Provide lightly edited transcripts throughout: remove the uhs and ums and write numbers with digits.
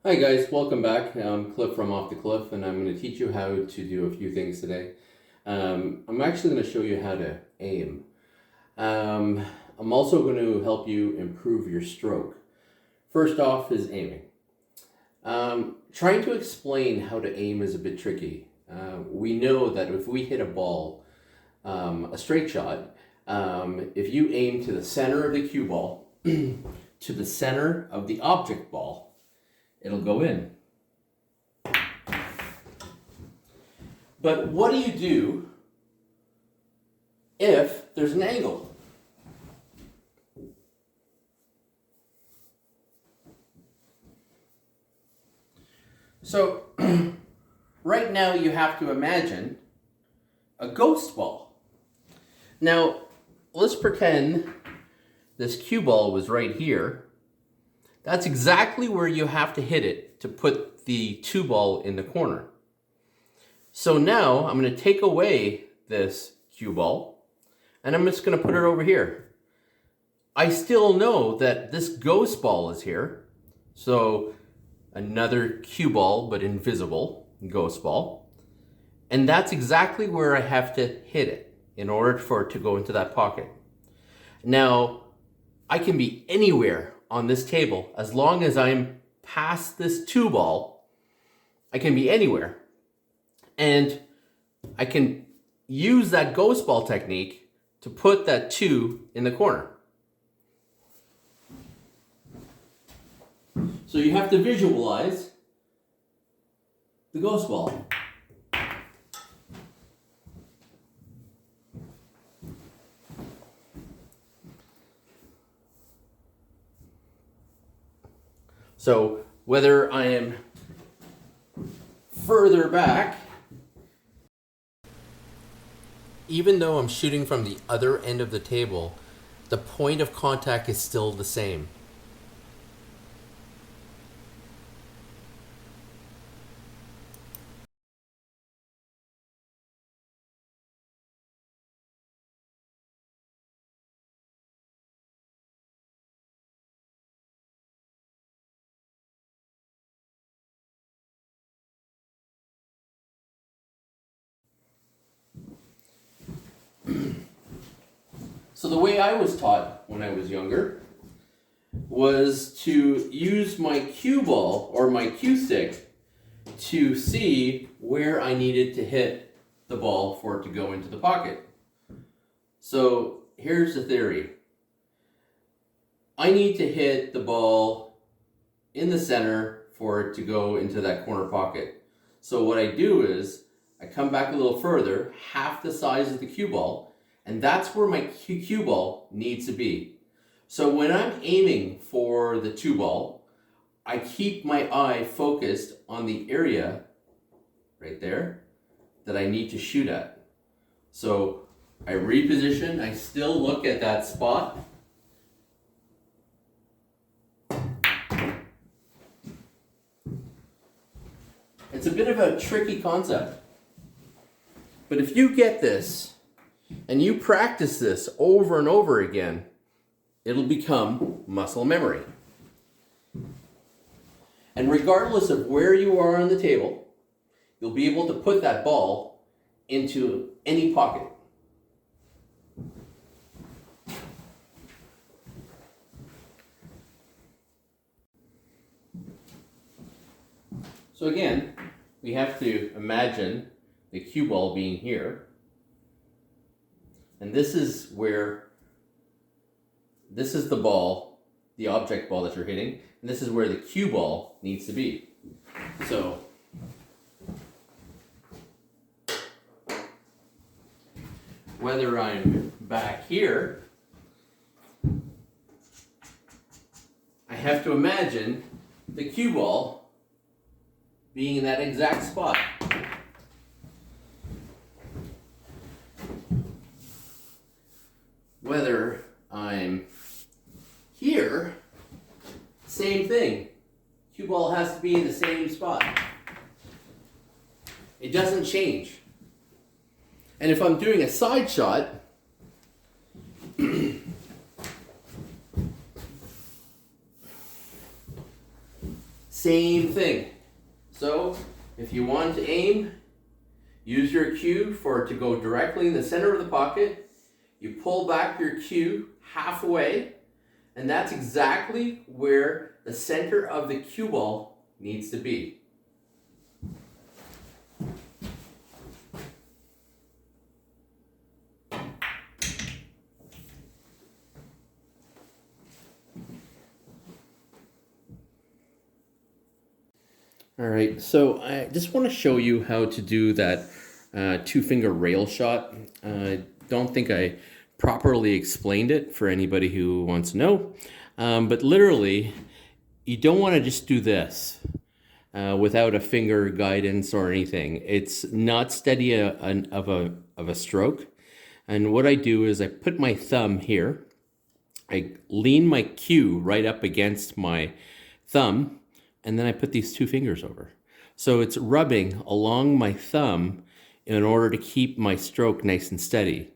Hi guys, welcome back. I'm Cliff from Off the Cliff, and I'm going to teach you how to do a few things today. I'm actually going to show you how to aim. I'm also going to help you improve your stroke. First off is aiming. Trying to explain how to aim is a bit tricky. We know that if we hit a ball, a straight shot, if you aim to the center of the cue ball, to the center of the object ball, it'll go in. But what do you do if there's an angle? So right now you have to imagine a ghost ball. Now let's pretend this cue ball was right here. That's exactly where you have to hit it to put the two ball in the corner. So now I'm going to take away this cue ball and I'm just going to put it over here. I still know that this ghost ball is here. So another cue ball, but invisible ghost ball. And that's exactly where I have to hit it in order for it to go into that pocket. Now, I can be anywhere on this table as long as I'm past this two ball. I can be anywhere. And I can use that ghost ball technique to put that two in the corner. So you have to visualize the ghost ball. So whether I am further back, even though I'm shooting from the other end of the table, the point of contact is still the same. So the way I was taught when I was younger was to use my cue ball or my cue stick to see where I needed to hit the ball for it to go into the pocket. So here's the theory. I need to hit the ball in the center for it to go into that corner pocket. So what I do is I come back a little further, half the size of the cue ball, and that's where my cue ball needs to be. So when I'm aiming for the two ball, I keep my eye focused on the area right there that I need to shoot at. So I reposition, I still look at that spot. It's a bit of a tricky concept. But if you get this, and you practice this over and over again, it'll become muscle memory. And regardless of where you are on the table, you'll be able to put that ball into any pocket. So again, we have to imagine the cue ball being here. And this is the ball, the object ball that you're hitting, and this is where the cue ball needs to be. So whether I'm back here, I have to imagine the cue ball being in that exact spot. Whether I'm here, same thing. Cue ball has to be in the same spot. It doesn't change. And if I'm doing a side shot, Same thing. So if you want to aim, use your cue for it to go directly in the center of the pocket. You pull back your cue halfway, and that's exactly where the center of the cue ball needs to be. All right, so I just want to show you how to do that two-finger rail shot. I don't think I properly explained it for anybody who wants to know, but literally, you don't want to just do this without a finger guidance or anything. It's not steady of a stroke, and what I do is I put my thumb here, I lean my cue right up against my thumb, and then I put these two fingers over. So it's rubbing along my thumb in order to keep my stroke nice and steady.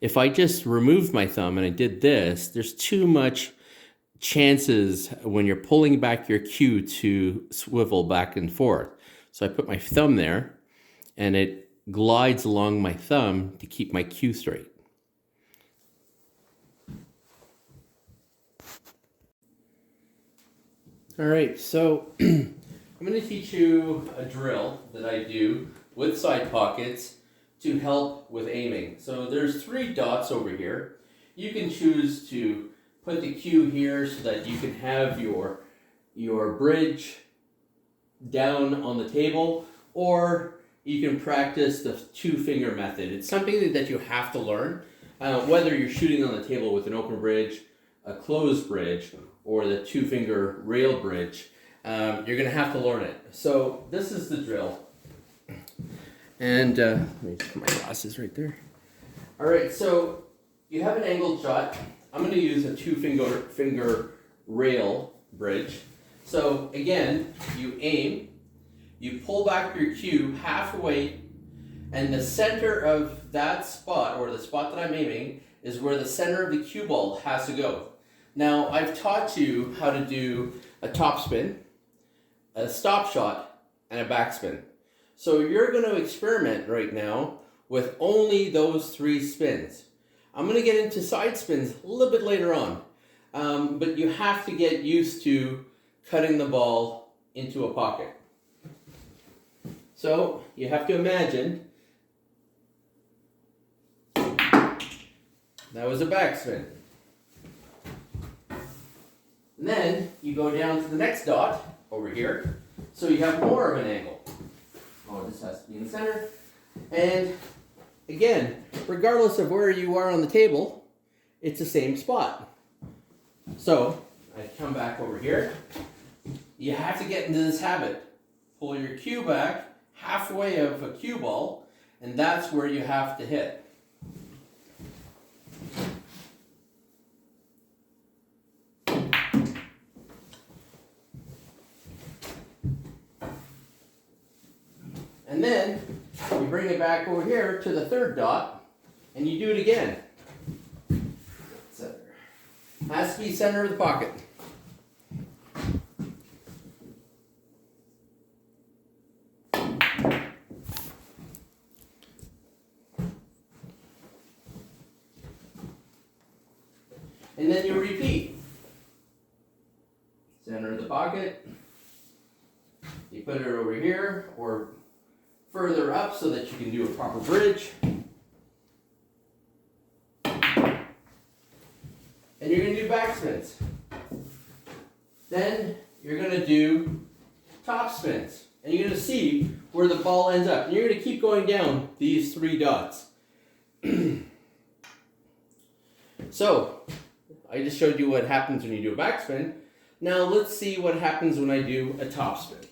If I just removed my thumb and I did this, there's too much chances when you're pulling back your cue to swivel back and forth. So I put my thumb there and it glides along my thumb to keep my cue straight. All right, so I'm going to teach you a drill that I do with side pockets to help with aiming. So there's 3 dots over here. You can choose to put the cue here so that you can have your bridge down on the table, or you can practice the two-finger method. It's something that you have to learn, whether you're shooting on the table with an open bridge, a closed bridge, or the two-finger rail bridge. You're going to have to learn it. So this is the drill. And let me just put my glasses right there. All right, so you have an angled shot. I'm going to use a two-finger rail bridge. So again, you aim, you pull back your cue halfway, and the center of that spot, or the spot that I'm aiming, is where the center of the cue ball has to go. Now, I've taught you how to do a topspin, a stop shot, and a backspin. So you're going to experiment right now with only those 3 spins. I'm going to get into side spins a little bit later on, but you have to get used to cutting the ball into a pocket. So you have to imagine that was a backspin. And then you go down to the next dot over here, so you have more of an angle. Oh, this has to be in the center. And again, regardless of where you are on the table, it's the same spot. So I come back over here. You have to get into this habit. Pull your cue back halfway of a cue ball, and that's where you have to hit. And then you bring it back over here to the 3rd dot, and you do it again. Center. Has to be center of the pocket. And then you repeat. Center of the pocket. You put it over here, or further up so that you can do a proper bridge. And you're going to do backspins. Then you're going to do top spins. And you're going to see where the ball ends up. And you're going to keep going down these 3 dots. So, I just showed you what happens when you do a backspin. Now let's see what happens when I do a topspin.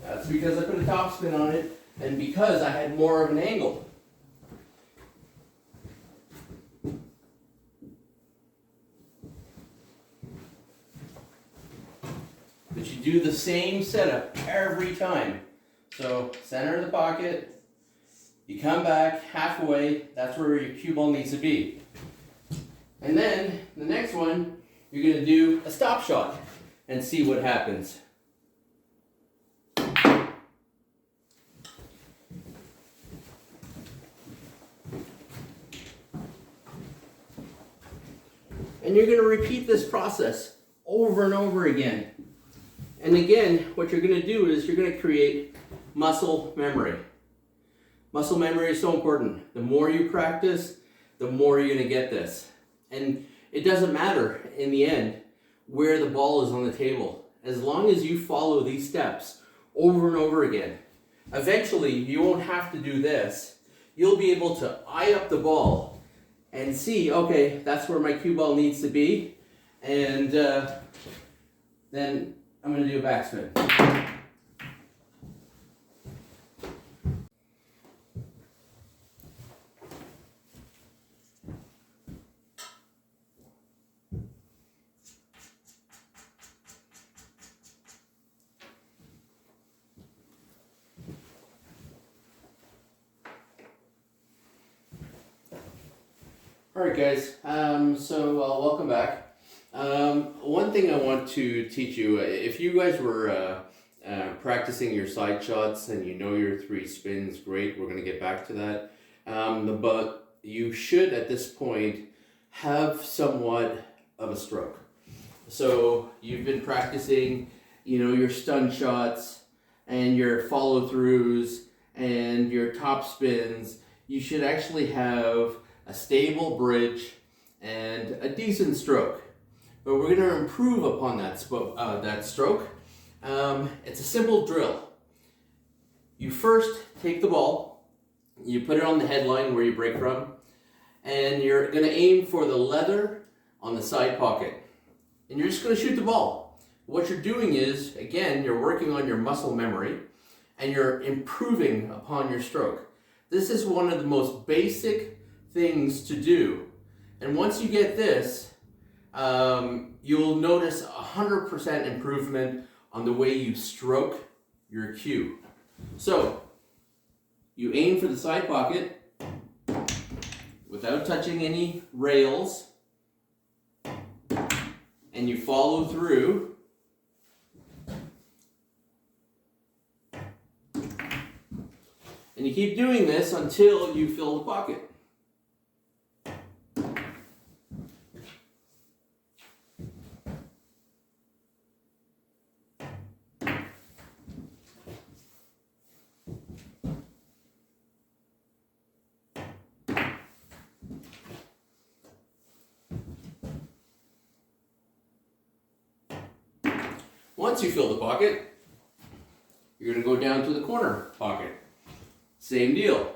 That's because I put a topspin on it, and because I had more of an angle. but you do the same setup every time. So center of the pocket, you come back halfway, that's where your cue ball needs to be. And then the next one, you're going to do a stop shot and see what happens. And you're going to repeat this process over and over again. And again, what you're going to do is you're going to create muscle memory. Muscle memory is so important. The more you practice, the more you're going to get this. And it doesn't matter in the end where the ball is on the table. As long as you follow these steps over and over again, eventually you won't have to do this. You'll be able to eye up the ball and see, okay, that's where my cue ball needs to be. And then I'm going to do a backspin. Alright guys, welcome back. One thing I want to teach you, if you guys were practicing your side shots and you know your 3 spins, great, we're going to get back to that. But you should at this point have somewhat of a stroke. So you've been practicing, your stun shots and your follow throughs and your top spins. You should actually have a stable bridge and a decent stroke. But we're going to improve upon that stroke. It's a simple drill. You first take the ball, you put it on the headline where you break from, and you're going to aim for the leather on the side pocket. And you're just going to shoot the ball. What you're doing is, again, you're working on your muscle memory and you're improving upon your stroke. This is one of the most basic things to do. And once you get this, you'll notice 100% improvement on the way you stroke your cue. So, you aim for the side pocket without touching any rails, and you follow through. And you keep doing this until you fill the pocket. Once you fill the pocket, you're going to go down to the corner pocket. Same deal.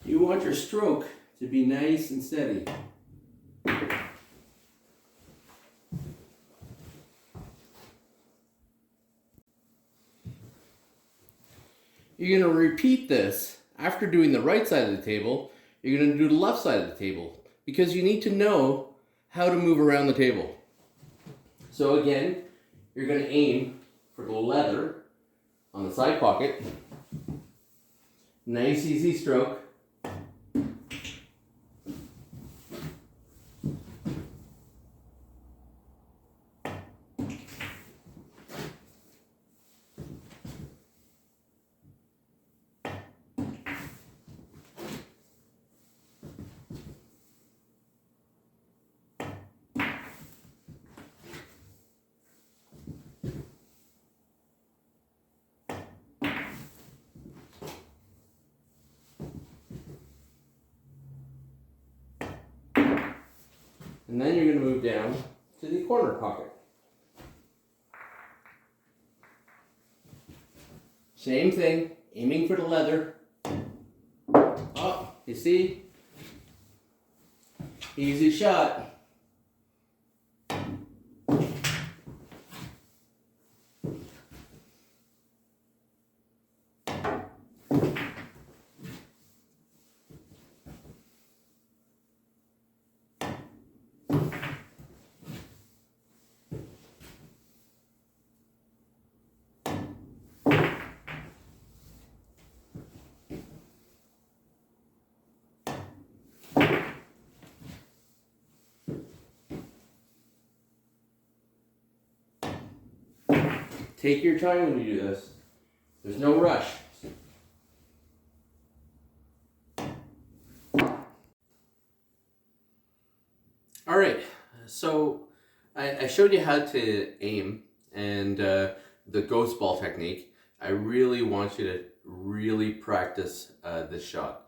You want your stroke to be nice and steady. You're going to repeat this after doing the right side of the table. You're going to do the left side of the table because you need to know how to move around the table. So again, you're going to aim for the leather on the side pocket. Nice easy stroke. And then you're going to move down to the corner pocket. Same thing, aiming for the leather. Oh, you see? Easy shot. Take your time when you do this. There's no rush. All right, so I showed you how to aim and the ghost ball technique. I really want you to really practice this shot.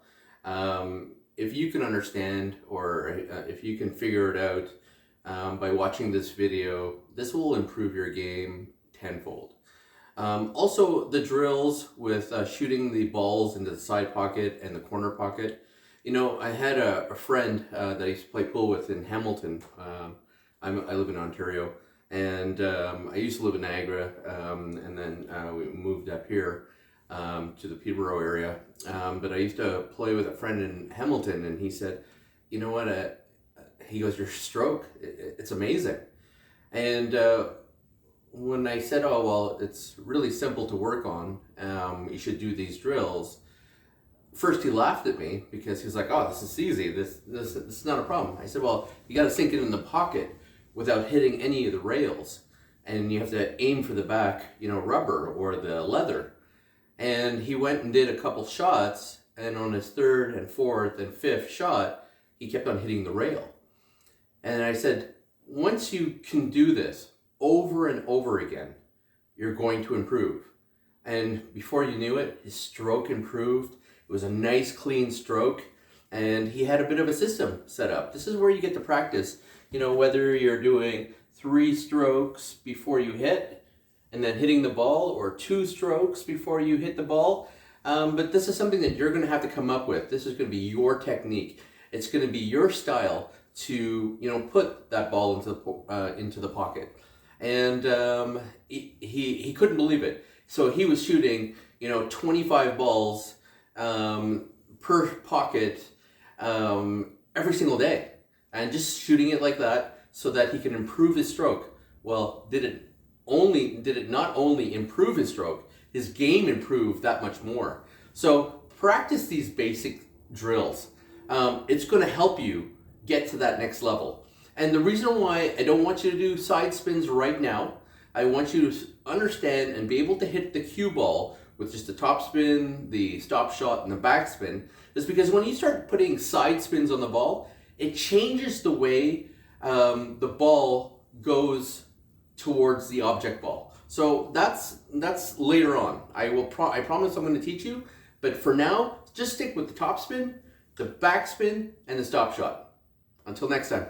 If you can understand, or if you can figure it out by watching this video, this will improve your game tenfold. Also, the drills with shooting the balls into the side pocket and the corner pocket. You know, I had a friend that I used to play pool with in Hamilton. I live in Ontario, and I used to live in Niagara, and then we moved up here to the Peterborough area. But I used to play with a friend in Hamilton, and he said, you know what, he goes, your stroke, it's amazing. And when I said, oh, well, it's really simple to work on, you should do these drills, first he laughed at me because he's like, oh, this is easy, this is not a problem. I said, well, you got to sink it in the pocket without hitting any of the rails, and you have to aim for the back, you know, rubber or the leather. And he went and did a couple shots, and on his third and fourth and fifth shot, he kept on hitting the rail. And I said, once you can do this over and over again, you're going to improve. And before you knew it, his stroke improved. It was a nice clean stroke, and he had a bit of a system set up. This is where you get to practice, you know, whether you're doing 3 strokes before you hit and then hitting the ball, or 2 strokes before you hit the ball. But this is something that you're going to have to come up with. This is going to be your technique. It's going to be your style to, you know, put that ball into the pocket. And he couldn't believe it. So he was shooting, you know, 25 balls per pocket every single day, and just shooting it like that so that he can improve his stroke. Well, did it not only improve his stroke, his game improved that much more. So practice these basic drills. It's going to help you get to that next level. And the reason why I don't want you to do side spins right now, I want you to understand and be able to hit the cue ball with just the top spin, the stop shot, and the back spin, is because when you start putting side spins on the ball, it changes the way the ball goes towards the object ball. So that's later on. I promise I'm going to teach you, but for now, just stick with the top spin, the back spin, and the stop shot. Until next time.